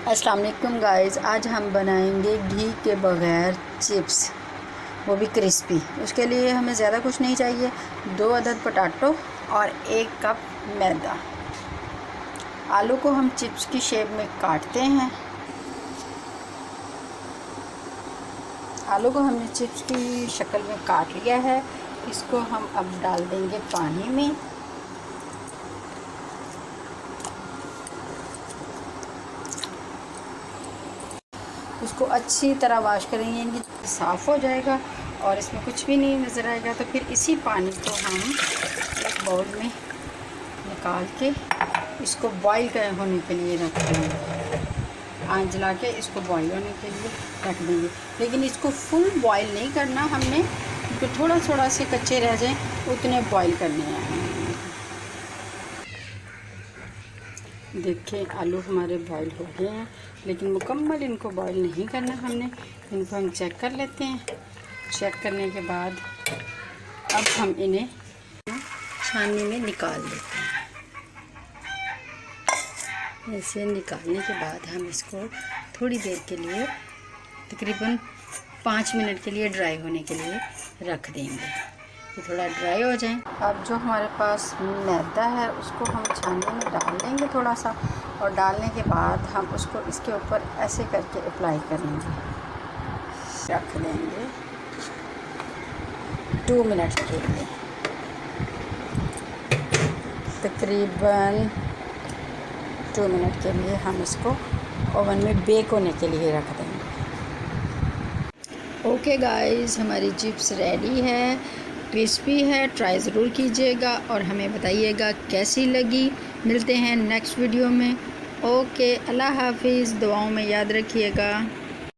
अस्सलाम वालेकुम गाइस, आज हम बनाएंगे घी के बगैर चिप्स, वो भी क्रिस्पी। उसके लिए हमें ज़्यादा कुछ नहीं चाहिए। 2 अदद पोटैटो और 1 कप मैदा। आलू को हम चिप्स की शेप में काटते हैं। आलू को हमने चिप्स की शक्ल में काट लिया है। इसको हम अब डाल देंगे पानी में। उसको अच्छी तरह वॉश करेंगे, यानी साफ़ हो जाएगा और इसमें कुछ भी नहीं नज़र आएगा। तो फिर इसी पानी को हम एक बाउल में निकाल के इसको बॉईल होने के लिए रख देंगे। आंच जला के इसको बॉईल होने के लिए रख देंगे, लेकिन इसको फुल बॉईल नहीं करना हमने, क्योंकि थोड़ा थोड़ा से कच्चे रह जाएं उतने बॉईल करने हैं। देखें, आलू हमारे बॉईल हो गए हैं, लेकिन मुकम्मल इनको बॉईल नहीं करना हमने। इनको हम चेक कर लेते हैं। चेक करने के बाद अब हम इन्हें छाननी में निकाल लेते हैं। ऐसे निकालने के बाद हम इसको थोड़ी देर के लिए, तकरीबन 5 मिनट के लिए ड्राई होने के लिए रख देंगे, ये थोड़ा ड्राई हो जाए। अब जो हमारे पास मैदा है उसको हम छानने में डाल देंगे थोड़ा सा, और डालने के बाद हम उसको इसके ऊपर ऐसे करके अप्लाई करेंगे। रख देंगे 2 मिनट के लिए, तकरीबन 2 मिनट के लिए हम इसको ओवन में बेक होने के लिए रख देंगे। ओके गाइस, हमारी चिप्स रेडी है, क्रिस्पी है। ट्राई ज़रूर कीजिएगा और हमें बताइएगा कैसी लगी। मिलते हैं नेक्स्ट वीडियो में। ओके, अल्लाह हाफिज़। दुआओं में याद रखिएगा।